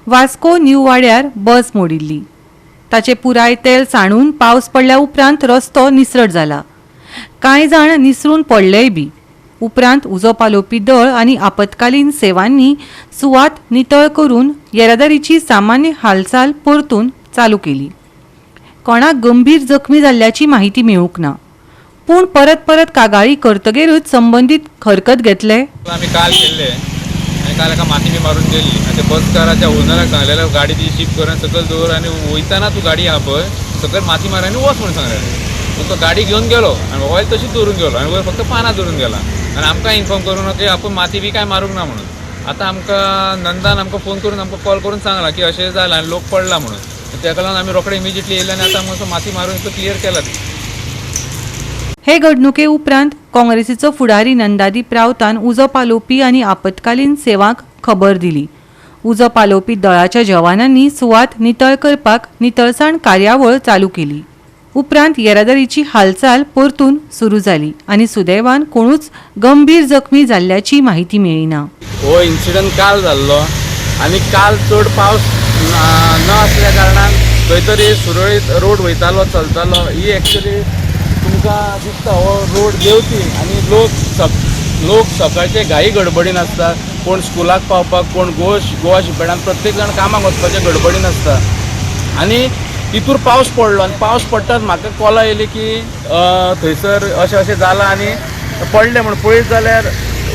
Vasco new वाड्यार बस मोडिल्ली। ताचे पुराय तेल सांडून पावस पडल्या उपरांत रस्तो निसरट जाला। कांय जाण निसरून पडलेय बी। उपरांत उजो पालोवपी दळ आनी आपतकालीन सेवांनी सुवात नितळ करून येरादारीची सामान्य हालचाल परतून चालू केली। कोणाक गंभीर जखमी जाल्ल्याची माहिती मेळूंक ना, पूण परत परत कागाळी करतगेरूच संबंधित हरकत घेतले। आम्ही काल केले आणि काल एका माती बी मारून गेली आणि बसकाराच्या ओनराक सांगलेलं गाडी ती शिफ्ट करून सकल दवर आणि वयताना तू गाडी हा पळय सकल माती मार आणि वच म्हणून सांगलेलें। तो गाडी घेऊन गेलो आणि ऑयल तशीच दवरून गेलो आणि वयर फक्त पानां दवरून गेला आणि आमकां इन्फॉर्म करून की आपण माती बी काय मारूंक ना म्हणून। आता आमकां नंदान आमकां फोन करून आमकां कॉल करून सांगला की अशें जालां आनी लोक पडला म्हणून। त्या लागून आमी रोखडे इमिजिएटली येयले आनी आतां आमकां माती मारून तो क्लियर केला। हे घडणुके उपरांत काँग्रेसीचो फुडारी नंदादीप रावतान उजो पालोवपी आनी आपतकालीन सेवांक खबर दिली। उजो पालोवपी दळाच्या जवानांनी सुवात नितळ करपाक नितळसाण कार्यावळ चालू केली। उपरांत येरादारीची हालचाल परतून सुरू जाली आनी सुदैवान कोणूच गंभीर जखमी जाल्ल्याची माहिती मेळिना। हो इन्सिडंट काल जाल्लो आनी काल चड पावस न आसल्या कारणान खंय तरी सुरळीत रोड वयतालो चलतालो। ही एक्चुअली तुमकां दिसता हो रोड देंवती आनी लोक सकाळचे घाई गडबडीन आसता। कोण स्कुलाक पावपाक, कोण गोवा शिपेडान प्रत्येक जाण कामाक वचपाचे गडबडीन आसता आनी तितूर पावस पडलो आनी पावस पडटात म्हाका कॉल येयली की थंयसर अशें जालां आनी पडले म्हण पळयत जाल्यार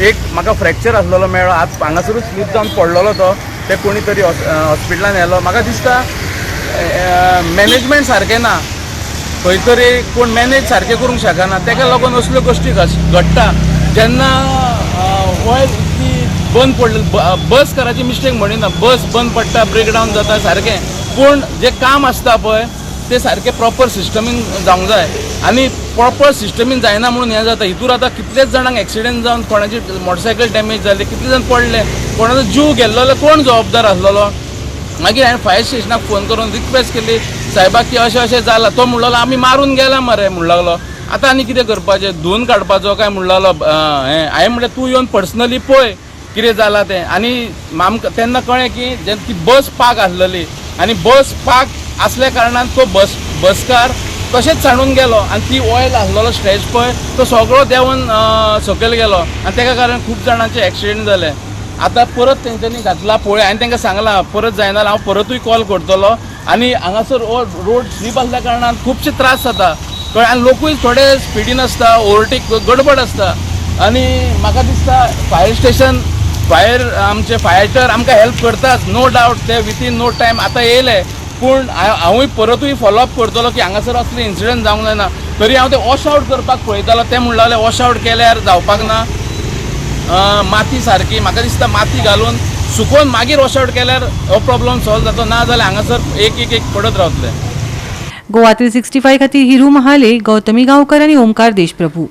एक म्हाका फ्रॅक्चर आसलेलो मेळ्ळो। आज हांगासरूच स्लीप जावन पडलेलो तो, ते कोणी तरी हॉस्पिटलान व्हेलो। म्हाका दिसता मॅनेजमेंट सारकें ना, खंय तरी कोण मॅनेज सारकें करूंक शकना, ताका लागून असल्यो गोश्टी घडटा। जेन्ना ऑयल बंद पडलें, बस कराची मिस्टेक म्हणिना, बस बंद पडटा, ब्रेकडावन जाता सारकें, पूण जे काम आसता पळय ते सारकें प्रॉपर सिस्टमीन जावंक जाय आनी प्रॉपर सिस्टमीन जायना म्हणून हें जाता। हितूर आतां कितलेच जाणांक एक्सिडेंट जावन कोणाची मोटरसायकल डॅमेज जाली, कितले जाण पडले, कोणाचो जीव गेल्लो, कोण जबाबदार आसलेलो। मागीर हांवें फायर स्टेशनाक फोन करून रिक्वेस्ट केली सायबाक की अशें जालां। तो म्हणलेलो आमी मारून गेला मरे म्हणूंक लागलो। आतां आनी कितें करपाचें, धुवन काडपाचो काय म्हणूंक लागलो। हांवें म्हणलें तूं येवन पर्सनली पळय कितें जालां तें। आनी आमकां तेन्ना कळ्ळें की जेन्ना ती बस पार्क आसलेली आनी बस पार्क आसल्या कारणान तो बसकार तशेंच सांडून गेलो आनी ती ऑयल आसलेलो स्ट्रेच पळय तो सगळो देंवन सकयल गेलो आनी ताका कारण खूब जाणांचे एक्सिडेंट जाले। आतां परत तेंच्यांनी घातला पळय, हांवें तांकां सांगलां परत जायना जाल्यार हांव परतूय कॉल करतलो आनी हांगासर रोड स्लीप आसल्या कारणान खुबशे त्रास जाता कळ्ळें आनी लोकूय थोडे स्पिडीन आसता, ओवरटेक गडबड आसता आनी म्हाका दिसता फायर स्टेशन आमचे फायटर आमकां हेल्प करतात नो डावट, ते विथीन नो टायम आतां येयले, पूण हांवूय परतूय फॉलोअप करतलो की हांगासर असले इन्सिडंट जावंक जायना। तरी हांव ते वॉश आवट करपाक पळयतालो, ते म्हणूंक लागले वॉश आवट केल्यार जावपाक ना, माती सारकी म्हाका दिसता माती घालून सुकोवन मागीर वॉश आवट केल्यार हो प्रॉब्लम सॉल्व जाता, ना जाल्यार हांगासर एक पडत रावतले। गोवा 365 खातीर हिरू महाले, गौतमी गांवकर आनी ओमकार देशप्रभू।